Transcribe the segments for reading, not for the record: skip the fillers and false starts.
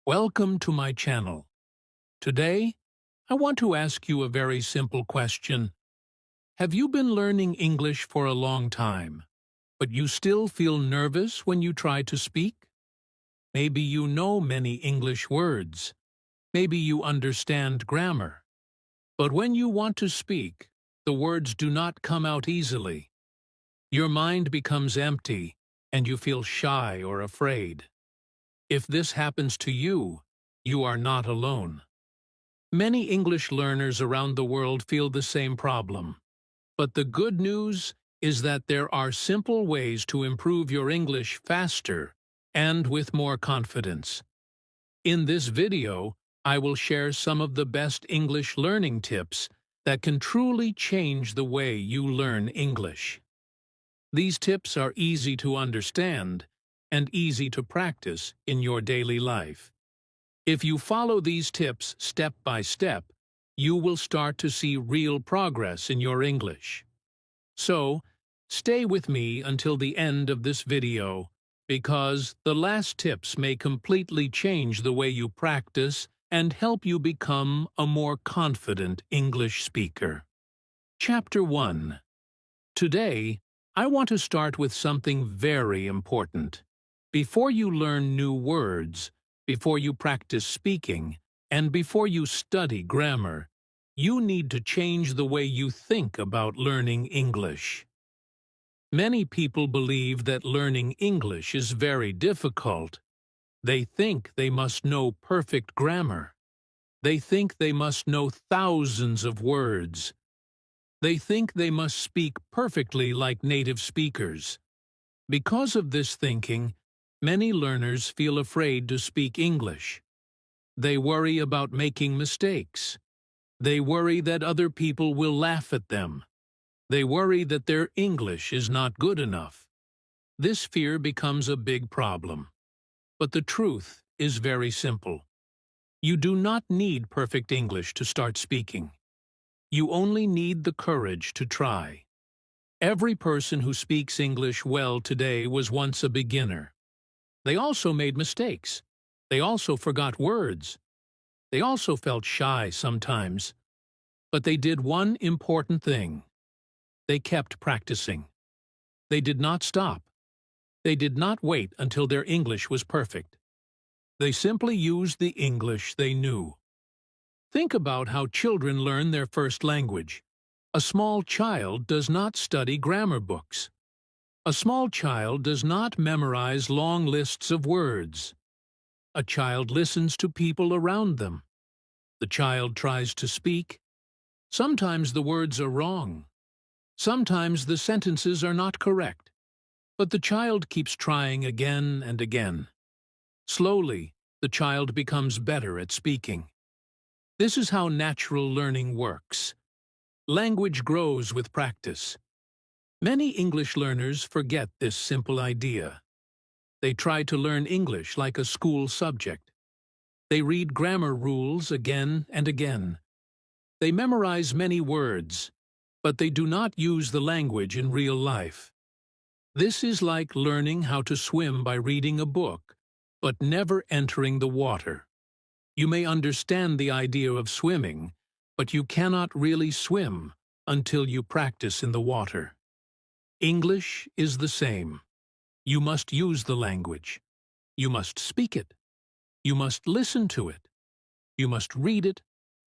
Welcome to my channel. Today, I want to ask you a very simple question. Have you been learning English for a long time, but you still feel nervous when you try to speak? Maybe you know many English words. Maybe you understand grammar. But when you want to speak, the words do not come out easily. Your mind becomes empty, and you feel shy or afraid. If this happens to you, you are not alone. Many English learners around the world feel the same problem. But the good news is that there are simple ways to improve your English faster and with more confidence. In this video, I will share some of the best English learning tips that can truly change the way you learn English. These tips are easy to understand and easy to practice in your daily life. If you follow these tips step by step, you will start to see real progress in your English. So, stay with me until the end of this video, because the last tips may completely change the way you practice and help you become a more confident English speaker. Chapter 1. Today, I want to start with something very important. Before you learn new words, before you practice speaking, and before you study grammar, you need to change the way you think about learning English. Many people believe that learning English is very difficult. They think they must know perfect grammar. They think they must know thousands of words. They think they must speak perfectly like native speakers. Because of this thinking, many learners feel afraid to speak English. They worry about making mistakes. They worry that other people will laugh at them. They worry that their English is not good enough. This fear becomes a big problem. But the truth is very simple. You do not need perfect English to start speaking. You only need the courage to try. Every person who speaks English well today was once a beginner. They also made mistakes. They also forgot words. They also felt shy sometimes. But they did one important thing. They kept practicing. They did not stop. They did not wait until their English was perfect. They simply used the English they knew. Think about how children learn their first language. A small child does not study grammar books. A small child does not memorize long lists of words. A child listens to people around them. The child tries to speak. Sometimes the words are wrong. Sometimes the sentences are not correct. But the child keeps trying again and again. Slowly, the child becomes better at speaking. This is how natural learning works. Language grows with practice. Many English learners forget this simple idea. They try to learn English like a school subject. They read grammar rules again and again. They memorize many words, but they do not use the language in real life. This is like learning how to swim by reading a book, but never entering the water. You may understand the idea of swimming, but you cannot really swim until you practice in the water. English is the same. You must use the language. You must speak it. You must listen to it. You must read it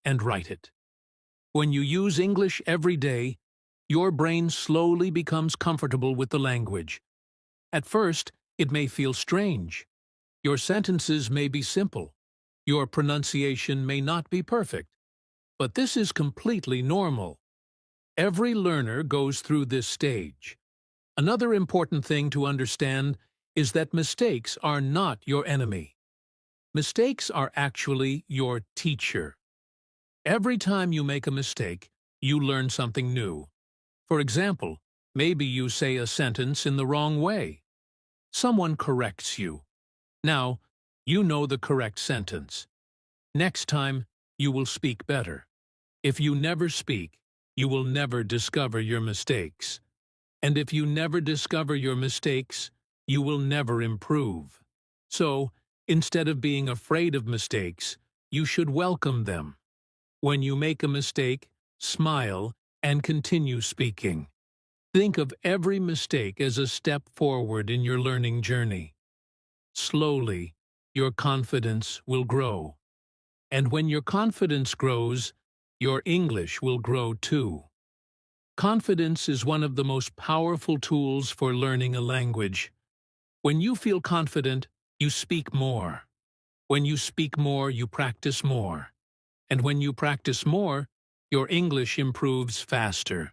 and write it. When you use English every day, your brain slowly becomes comfortable with the language. At first, it may feel strange. Your sentences may be simple. Your pronunciation may not be perfect. But this is completely normal. Every learner goes through this stage. Another important thing to understand is that mistakes are not your enemy. Mistakes are actually your teacher. Every time you make a mistake, you learn something new. For example, maybe you say a sentence in the wrong way. Someone corrects you. Now, you know the correct sentence. Next time, you will speak better. If you never speak, you will never discover your mistakes. And if you never discover your mistakes, you will never improve. So, Instead of being afraid of mistakes, you should welcome them. When you make a mistake, smile and continue speaking. Think of every mistake as a step forward in your learning journey. Slowly, your confidence will grow. And when your confidence grows, your English will grow too. Confidence is one of the most powerful tools for learning a language. When you feel confident, you speak more. When you speak more, you practice more. And when you practice more, your English improves faster.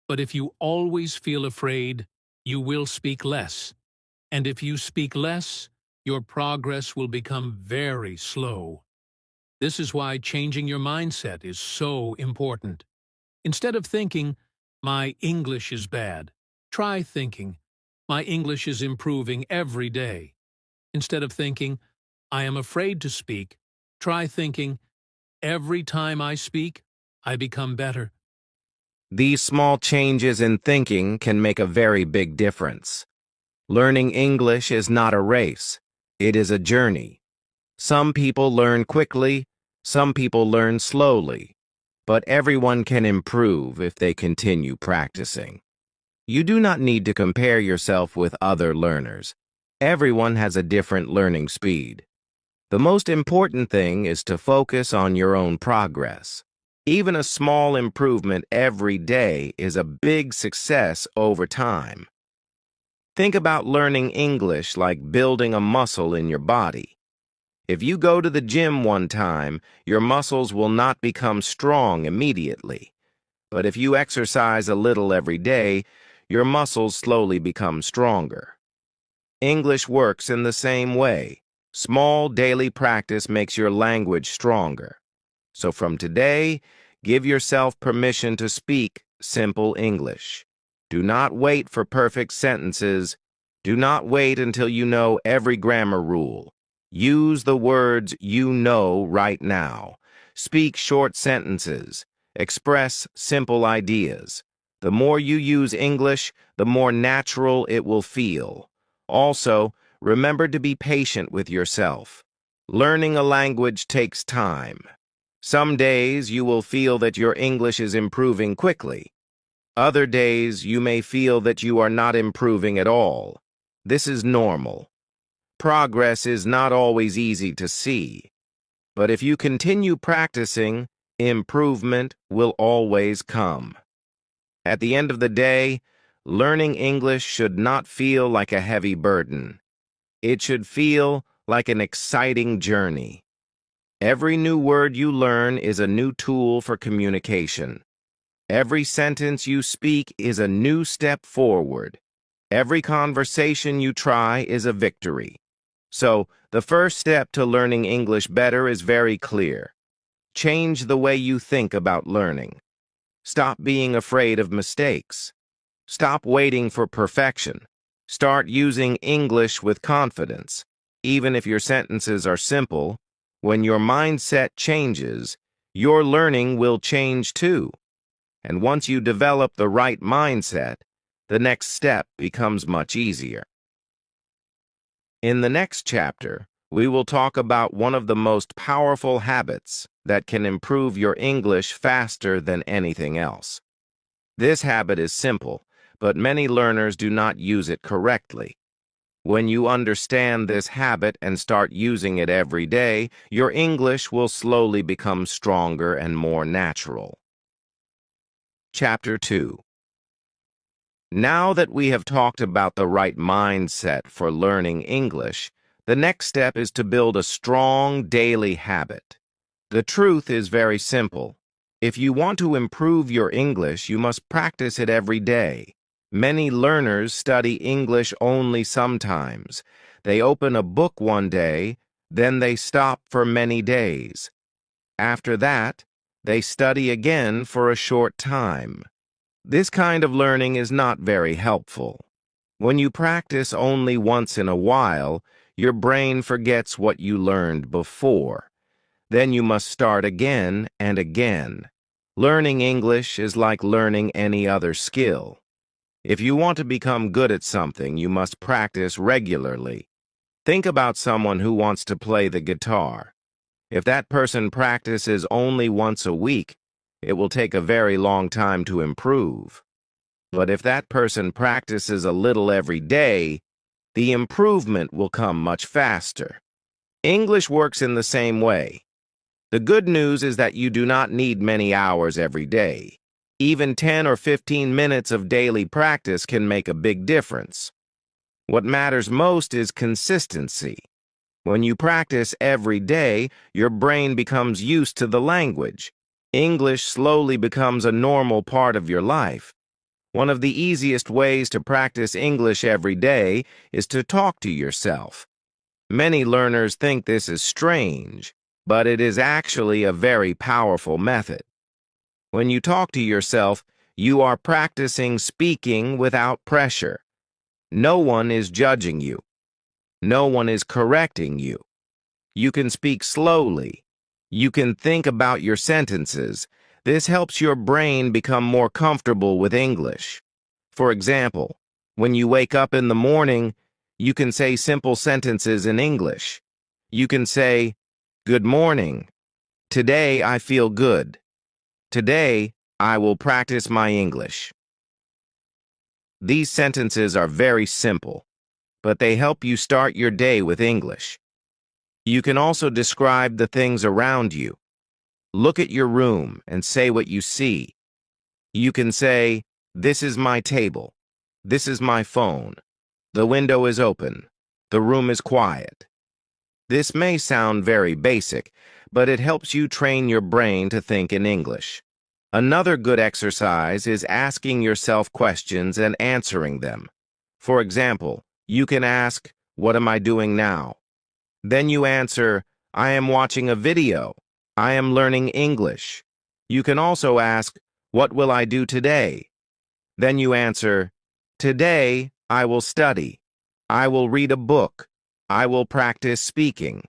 But if you always feel afraid, you will speak less. And if you speak less, your progress will become very slow. This is why changing your mindset is so important. Instead of thinking, "My English is bad," try thinking, "My English is improving every day." Instead of thinking, "I am afraid to speak," try thinking, "Every time I speak, I become better." These small changes in thinking can make a very big difference. Learning English is not a race. It is a journey. Some people learn quickly, some people learn slowly, but everyone can improve if they continue practicing. You do not need to compare yourself with other learners. Everyone has a different learning speed. The most important thing is to focus on your own progress. Even a small improvement every day is a big success over time. Think about learning English like building a muscle in your body. If you go to the gym one time, your muscles will not become strong immediately. But if you exercise a little every day, your muscles slowly become stronger. English works in the same way. Small daily practice makes your language stronger. So from today, give yourself permission to speak simple English. Do not wait for perfect sentences. Do not wait until you know every grammar rule. Use the words you know right now. Speak short sentences. Express simple ideas. The more you use English, the more natural it will feel. Also, remember to be patient with yourself. Learning a language takes time. Some days you will feel that your English is improving quickly. Other days you may feel that you are not improving at all. This is normal. Progress is not always easy to see. But if you continue practicing, improvement will always come. At the end of the day, learning English should not feel like a heavy burden. It should feel like an exciting journey. Every new word you learn is a new tool for communication. Every sentence you speak is a new step forward. Every conversation you try is a victory. So, the first step to learning English better is very clear. Change the way you think about learning. Stop being afraid of mistakes. Stop waiting for perfection. Start using English with confidence. Even if your sentences are simple, when your mindset changes, your learning will change too. And once you develop the right mindset, the next step becomes much easier. In the next chapter, we will talk about one of the most powerful habits that can improve your English faster than anything else. This habit is simple, but many learners do not use it correctly. When you understand this habit and start using it every day, your English will slowly become stronger and more natural. Chapter 2. Now that we have talked about the right mindset for learning English, the next step is to build a strong daily habit. The truth is very simple. If you want to improve your English, you must practice it every day. Many learners study English only sometimes. They open a book one day, then they stop for many days. After that, they study again for a short time. This kind of learning is not very helpful. When you practice only once in a while, your brain forgets what you learned before. Then you must start again and again. Learning English is like learning any other skill. If you want to become good at something, you must practice regularly. Think about someone who wants to play the guitar. If that person practices only once a week, it will take a very long time to improve. But if that person practices a little every day, the improvement will come much faster. English works in the same way. The good news is that you do not need many hours every day. Even 10 or 15 minutes of daily practice can make a big difference. What matters most is consistency. When you practice every day, your brain becomes used to the language. English slowly becomes a normal part of your life. One of the easiest ways to practice English every day is to talk to yourself. Many learners think this is strange, but it is actually a very powerful method. When you talk to yourself, you are practicing speaking without pressure. No one is judging you. No one is correcting you. You can speak slowly. You can think about your sentences. This helps your brain become more comfortable with English. For example, when you wake up in the morning, you can say simple sentences in English. You can say, "Good morning. Today I feel good. Today I will practice my English." These sentences are very simple, but they help you start your day with English. You can also describe the things around you. Look at your room and say what you see. You can say, "This is my table. This is my phone. The window is open. The room is quiet." This may sound very basic, but it helps you train your brain to think in English. Another good exercise is asking yourself questions and answering them. For example, you can ask, "What am I doing now?" Then you answer, "I am watching a video. I am learning English." You can also ask, "What will I do today?" Then you answer, "Today I will study. I will read a book. I will practice speaking."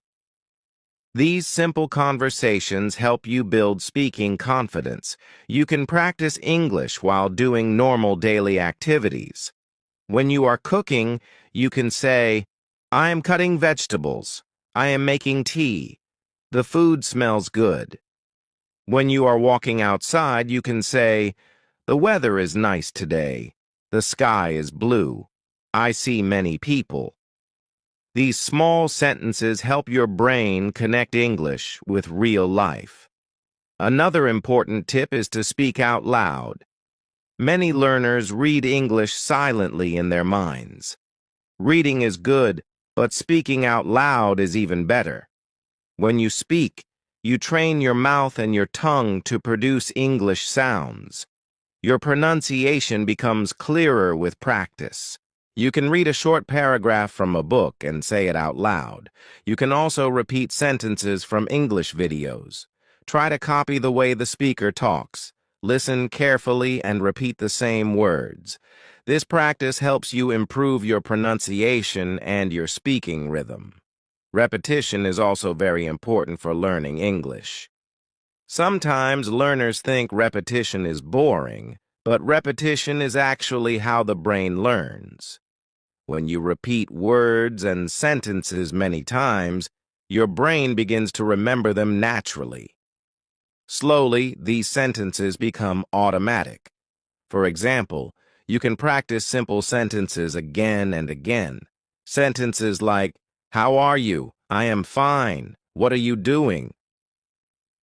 These simple conversations help you build speaking confidence. You can practice English while doing normal daily activities. When you are cooking, you can say, "I am cutting vegetables. I am making tea. The food smells good." When you are walking outside, you can say, "The weather is nice today. The sky is blue. I see many people." These small sentences help your brain connect English with real life. Another important tip is to speak out loud. Many learners read English silently in their minds. Reading is good, but speaking out loud is even better. When you speak, you train your mouth and your tongue to produce English sounds. Your pronunciation becomes clearer with practice. You can read a short paragraph from a book and say it out loud. You can also repeat sentences from English videos. Try to copy the way the speaker talks. Listen carefully and repeat the same words. This practice helps you improve your pronunciation and your speaking rhythm. Repetition is also very important for learning English. Sometimes learners think repetition is boring, but repetition is actually how the brain learns. When you repeat words and sentences many times, your brain begins to remember them naturally. Slowly, these sentences become automatic. For example, you can practice simple sentences again and again. Sentences like, "How are you? I am fine. What are you doing?"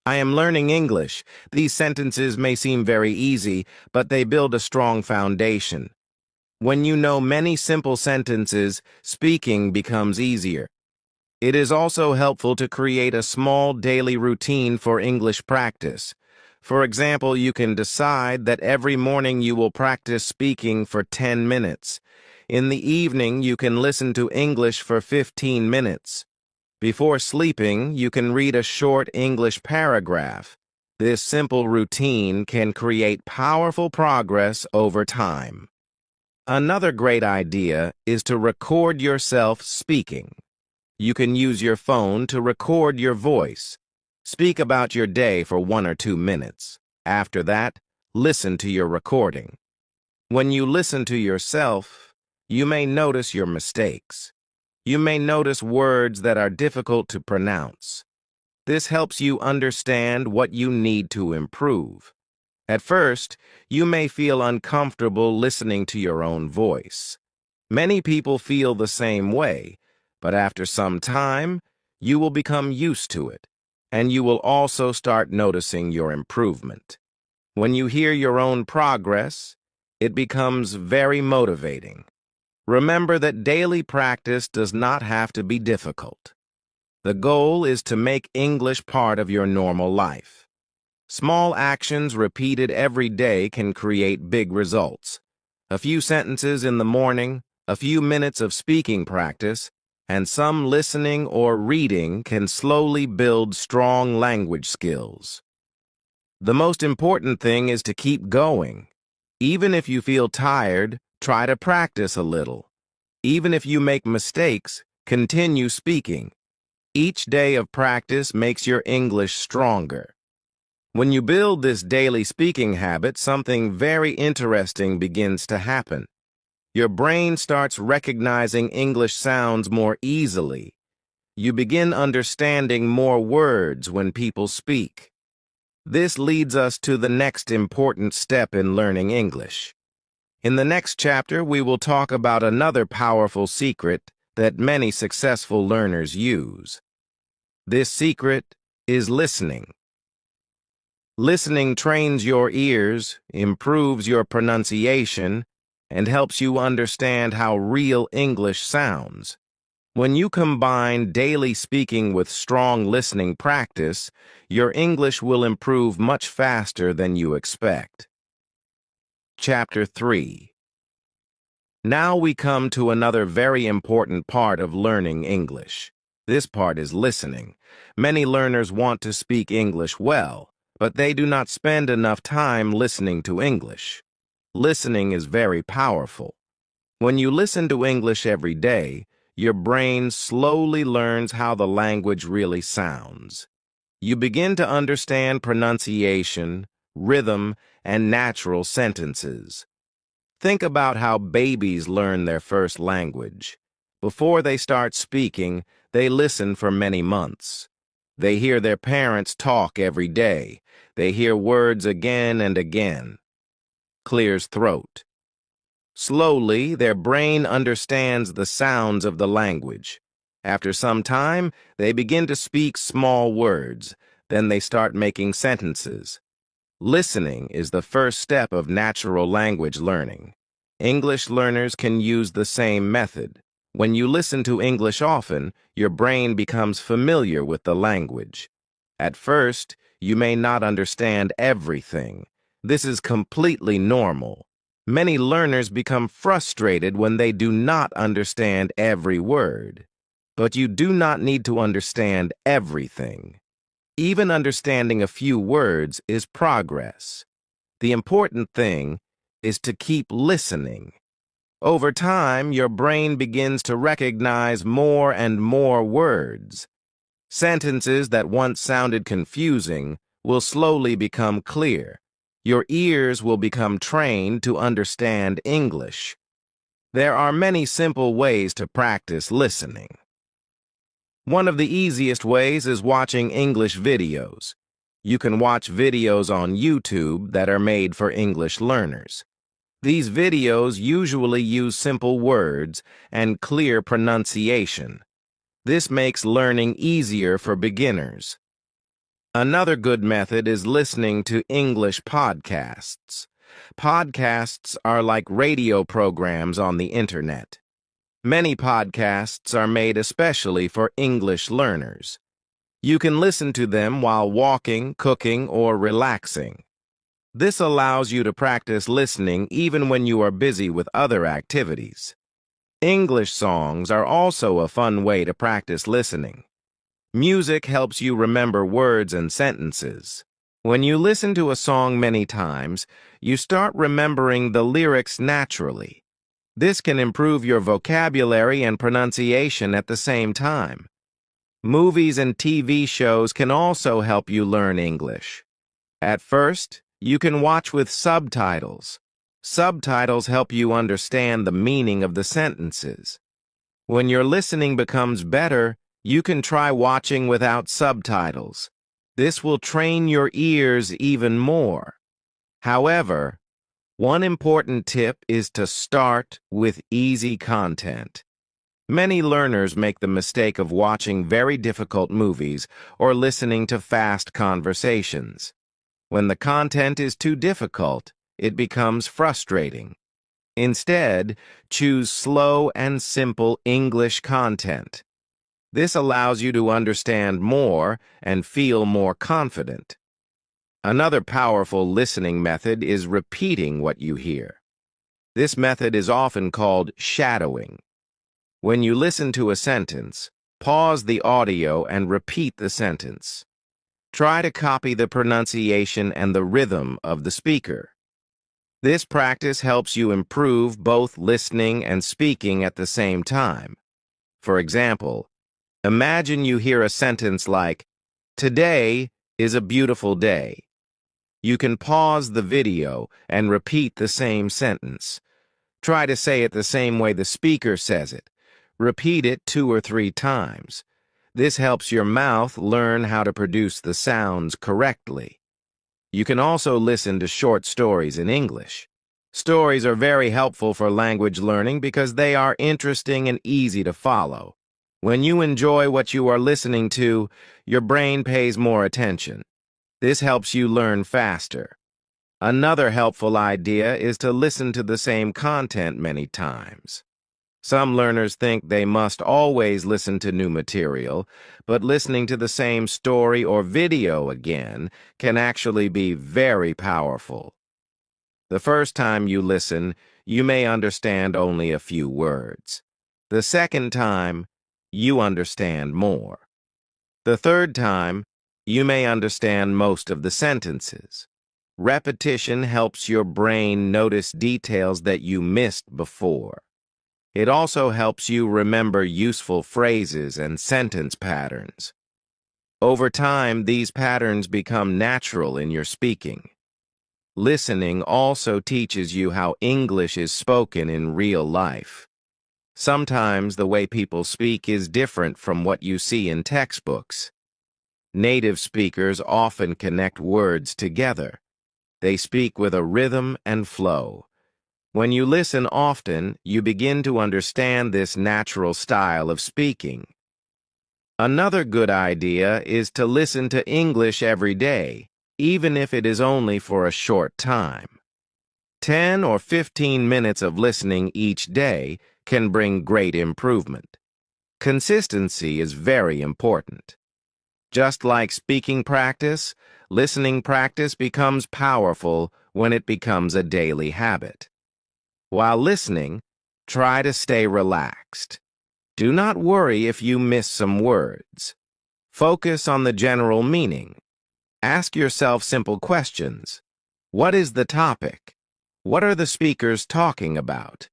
"I am learning English." These sentences may seem very easy, but they build a strong foundation. When you know many simple sentences, speaking becomes easier. It is also helpful to create a small daily routine for English practice. For example, you can decide that every morning you will practice speaking for 10 minutes. In the evening, you can listen to English for 15 minutes. Before sleeping, you can read a short English paragraph. This simple routine can create powerful progress over time. Another great idea is to record yourself speaking. You can use your phone to record your voice. Speak about your day for 1 or 2 minutes. After that, listen to your recording. When you listen to yourself, you may notice your mistakes. You may notice words that are difficult to pronounce. This helps you understand what you need to improve. At first, you may feel uncomfortable listening to your own voice. Many people feel the same way, but after some time, you will become used to it, and you will also start noticing your improvement. When you hear your own progress, it becomes very motivating. Remember that daily practice does not have to be difficult. The goal is to make English part of your normal life. Small actions repeated every day can create big results. A few sentences in the morning, a few minutes of speaking practice, and some listening or reading can slowly build strong language skills. The most important thing is to keep going. Even if you feel tired, try to practice a little. Even if you make mistakes, continue speaking. Each day of practice makes your English stronger. When you build this daily speaking habit, something very interesting begins to happen. Your brain starts recognizing English sounds more easily. You begin understanding more words when people speak. This leads us to the next important step in learning English. In the next chapter, we will talk about another powerful secret that many successful learners use. This secret is listening. Listening trains your ears, improves your pronunciation, and helps you understand how real English sounds. When you combine daily speaking with strong listening practice, your English will improve much faster than you expect. Chapter 3. Now we come to another very important part of learning English. This part is listening. Many learners want to speak English well, but they do not spend enough time listening to English. Listening is very powerful. When you listen to English every day, your brain slowly learns how the language really sounds. You begin to understand pronunciation, rhythm, and natural sentences. Think about how babies learn their first language. Before they start speaking, they listen for many months. They hear their parents talk every day. They hear words again and again. Clears throat. Slowly, their brain understands the sounds of the language. After some time, they begin to speak small words. Then they start making sentences. Listening is the first step of natural language learning. English learners can use the same method. When you listen to English often, your brain becomes familiar with the language. At first, you may not understand everything. This is completely normal. Many learners become frustrated when they do not understand every word. But you do not need to understand everything. Even understanding a few words is progress. The important thing is to keep listening. Over time, your brain begins to recognize more and more words. Sentences that once sounded confusing will slowly become clear. Your ears will become trained to understand English. There are many simple ways to practice listening. One of the easiest ways is watching English videos. You can watch videos on YouTube that are made for English learners. These videos usually use simple words and clear pronunciation. This makes learning easier for beginners. Another good method is listening to English podcasts. Podcasts are like radio programs on the internet. Many podcasts are made especially for English learners. You can listen to them while walking, cooking, or relaxing. This allows you to practice listening even when you are busy with other activities. English songs are also a fun way to practice listening. Music helps you remember words and sentences. When you listen to a song many times, you start remembering the lyrics naturally. This can improve your vocabulary and pronunciation at the same time. Movies and TV shows can also help you learn English. At first, you can watch with subtitles. Subtitles help you understand the meaning of the sentences. When your listening becomes better, you can try watching without subtitles. This will train your ears even more. However, one important tip is to start with easy content. Many learners make the mistake of watching very difficult movies or listening to fast conversations. When the content is too difficult, it becomes frustrating. Instead, choose slow and simple English content. This allows you to understand more and feel more confident. Another powerful listening method is repeating what you hear. This method is often called shadowing. When you listen to a sentence, pause the audio and repeat the sentence. Try to copy the pronunciation and the rhythm of the speaker. This practice helps you improve both listening and speaking at the same time. For example, imagine you hear a sentence like, "Today is a beautiful day." You can pause the video and repeat the same sentence. Try to say it the same way the speaker says it. Repeat it 2 or 3 times. This helps your mouth learn how to produce the sounds correctly. You can also listen to short stories in English. Stories are very helpful for language learning because they are interesting and easy to follow. When you enjoy what you are listening to, your brain pays more attention. This helps you learn faster. Another helpful idea is to listen to the same content many times. Some learners think they must always listen to new material, but listening to the same story or video again can actually be very powerful. The first time you listen, you may understand only a few words. The second time, you understand more. The third time, you may understand most of the sentences. Repetition helps your brain notice details that you missed before. It also helps you remember useful phrases and sentence patterns. Over time, these patterns become natural in your speaking. Listening also teaches you how English is spoken in real life. Sometimes the way people speak is different from what you see in textbooks. Native speakers often connect words together. They speak with a rhythm and flow. When you listen often, you begin to understand this natural style of speaking. Another good idea is to listen to English every day, even if it is only for a short time. 10 or 15 minutes of listening each day can bring great improvement. Consistency is very important. Just like speaking practice, listening practice becomes powerful when it becomes a daily habit. While listening, try to stay relaxed. Do not worry if you miss some words. Focus on the general meaning. Ask yourself simple questions. What is the topic? What are the speakers talking about?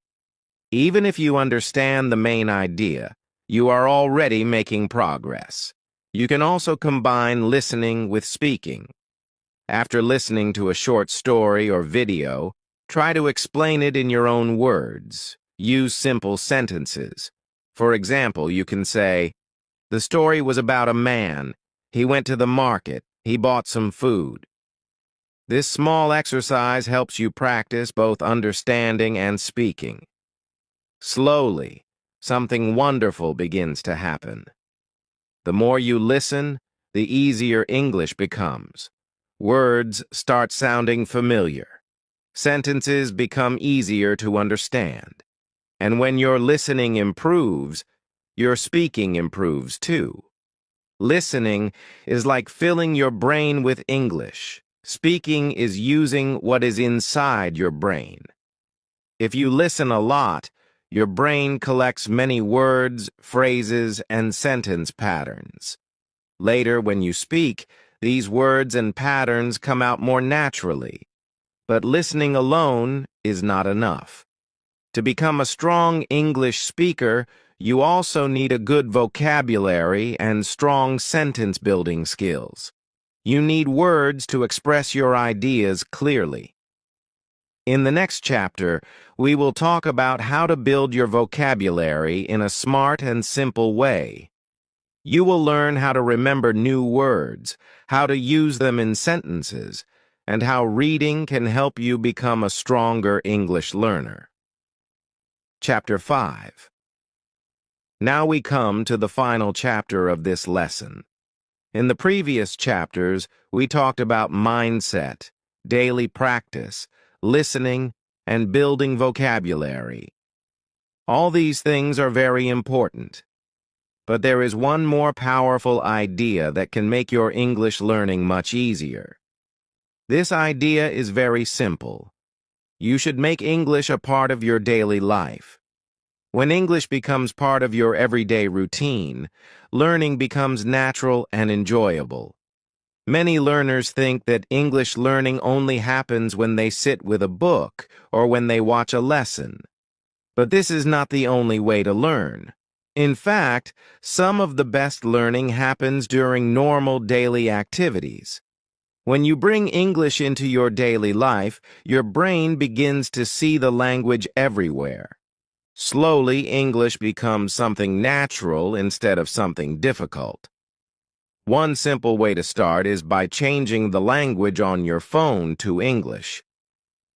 Even if you understand the main idea, you are already making progress. You can also combine listening with speaking. After listening to a short story or video, try to explain it in your own words. Use simple sentences. For example, you can say, "The story was about a man. He went to the market. He bought some food." This small exercise helps you practice both understanding and speaking. Slowly, something wonderful begins to happen. The more you listen, the easier English becomes. Words start sounding familiar. Sentences become easier to understand. And when your listening improves, your speaking improves too. Listening is like filling your brain with English. Speaking is using what is inside your brain. If you listen a lot, your brain collects many words, phrases, and sentence patterns. Later, when you speak, these words and patterns come out more naturally. But listening alone is not enough. To become a strong English speaker, you also need a good vocabulary and strong sentence-building skills. You need words to express your ideas clearly. In the next chapter, we will talk about how to build your vocabulary in a smart and simple way. You will learn how to remember new words, how to use them in sentences, and how reading can help you become a stronger English learner. Chapter 5. Now we come to the final chapter of this lesson. In the previous chapters, we talked about mindset, daily practice, listening, and building vocabulary. All these things are very important. But there is one more powerful idea that can make your English learning much easier. This idea is very simple. You should make English a part of your daily life. When English becomes part of your everyday routine, learning becomes natural and enjoyable. Many learners think that English learning only happens when they sit with a book or when they watch a lesson. But this is not the only way to learn. In fact, some of the best learning happens during normal daily activities. When you bring English into your daily life, your brain begins to see the language everywhere. Slowly, English becomes something natural instead of something difficult. One simple way to start is by changing the language on your phone to English.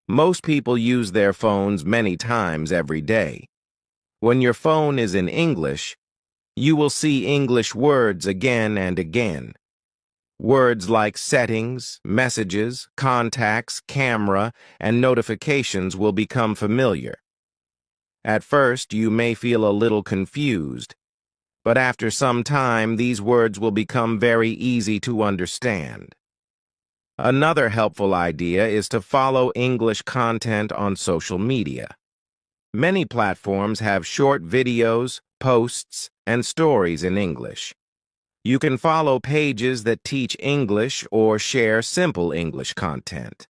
Most people use their phones many times every day. When your phone is in English, you will see English words again and again. Words like settings, messages, contacts, camera, and notifications will become familiar. At first, you may feel a little confused, but after some time, these words will become very easy to understand. Another helpful idea is to follow English content on social media. Many platforms have short videos, posts, and stories in English. You can follow pages that teach English or share simple English content.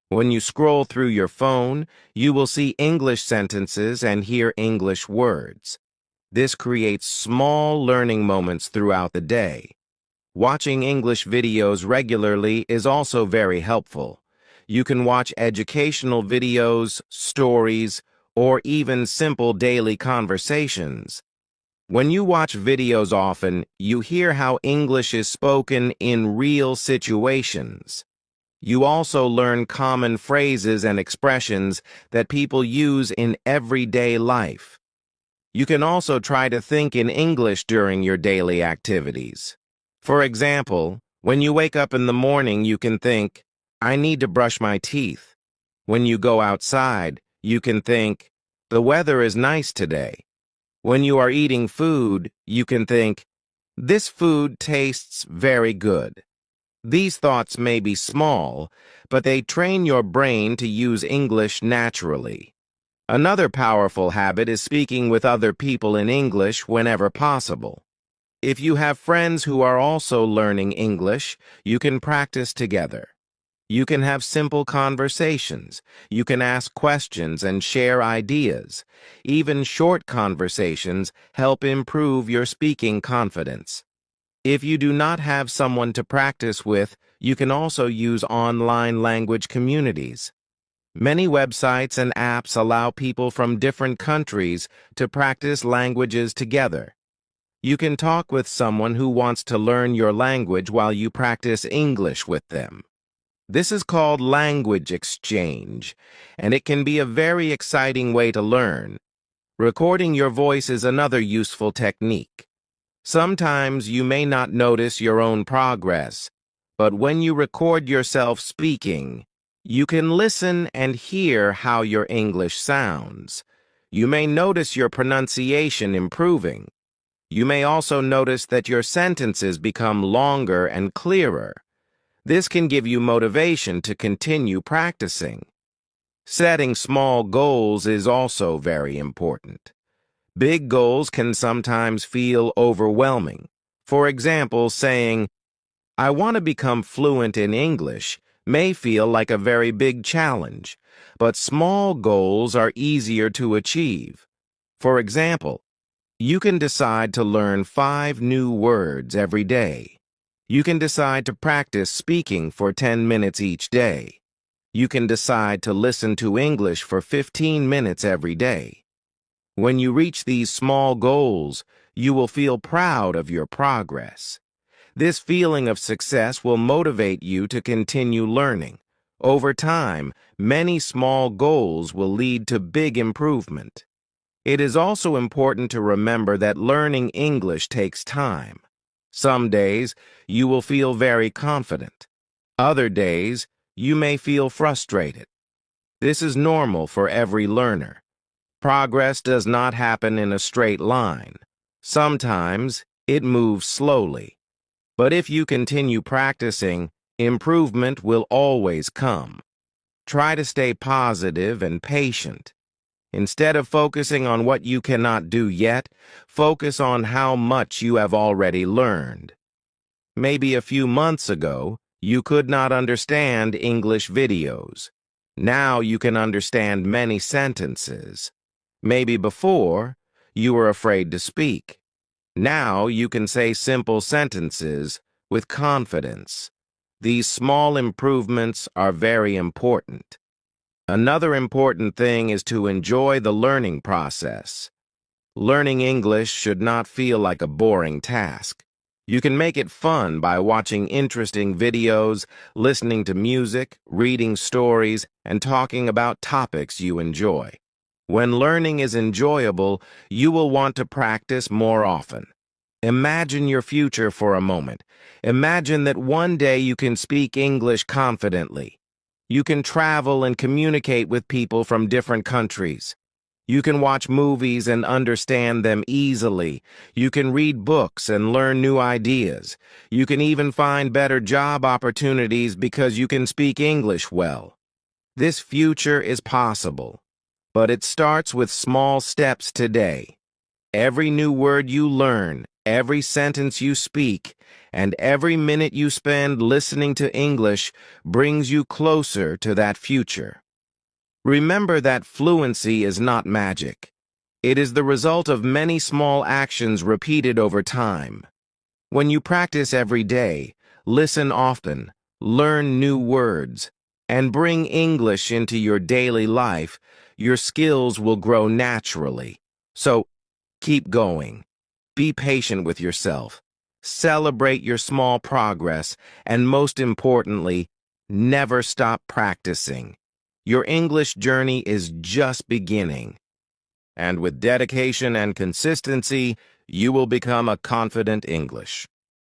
When you scroll through your phone, you will see English sentences and hear English words. This creates small learning moments throughout the day. Watching English videos regularly is also very helpful. You can watch educational videos, stories, or even simple daily conversations. When you watch videos often, you hear how English is spoken in real situations. You also learn common phrases and expressions that people use in everyday life. You can also try to think in English during your daily activities. For example, when you wake up in the morning, you can think, I need to brush my teeth. When you go outside, you can think, the weather is nice today. When you are eating food, you can think, this food tastes very good. These thoughts may be small, but they train your brain to use English naturally. Another powerful habit is speaking with other people in English whenever possible. If you have friends who are also learning English, you can practice together. You can have simple conversations. You can ask questions and share ideas. Even short conversations help improve your speaking confidence. If you do not have someone to practice with, you can also use online language communities. Many websites and apps allow people from different countries to practice languages together. You can talk with someone who wants to learn your language while you practice English with them. This is called language exchange, and it can be a very exciting way to learn. Recording your voice is another useful technique. Sometimes you may not notice your own progress, but when you record yourself speaking, you can listen and hear how your English sounds. You may notice your pronunciation improving. You may also notice that your sentences become longer and clearer. This can give you motivation to continue practicing. Setting small goals is also very important. Big goals can sometimes feel overwhelming. For example, saying, I want to become fluent in English may feel like a very big challenge, but small goals are easier to achieve. For example, you can decide to learn 5 new words every day. You can decide to practice speaking for 10 minutes each day. You can decide to listen to English for 15 minutes every day. When you reach these small goals, you will feel proud of your progress. This feeling of success will motivate you to continue learning. Over time, many small goals will lead to big improvement. It is also important to remember that learning English takes time. Some days, you will feel very confident. Other days, you may feel frustrated. This is normal for every learner. Progress does not happen in a straight line. Sometimes, it moves slowly. But if you continue practicing, improvement will always come. Try to stay positive and patient. Instead of focusing on what you cannot do yet, focus on how much you have already learned. Maybe a few months ago, you could not understand English videos. Now you can understand many sentences. Maybe before, you were afraid to speak. Now you can say simple sentences with confidence. These small improvements are very important. Another important thing is to enjoy the learning process. Learning English should not feel like a boring task. You can make it fun by watching interesting videos, listening to music, reading stories, and talking about topics you enjoy. When learning is enjoyable, you will want to practice more often. Imagine your future for a moment. Imagine that one day you can speak English confidently. You can travel and communicate with people from different countries. You can watch movies and understand them easily. You can read books and learn new ideas. You can even find better job opportunities because you can speak English well. This future is possible, but it starts with small steps today. Every new word you learn, every sentence you speak, and every minute you spend listening to English brings you closer to that future. Remember that fluency is not magic. It is the result of many small actions repeated over time. When you practice every day, listen often, learn new words, and bring English into your daily life, your skills will grow naturally. So, keep going. Be patient with yourself. Celebrate your small progress, and most importantly, never stop practicing. Your English journey is just beginning. And with dedication and consistency, you will become a confident English.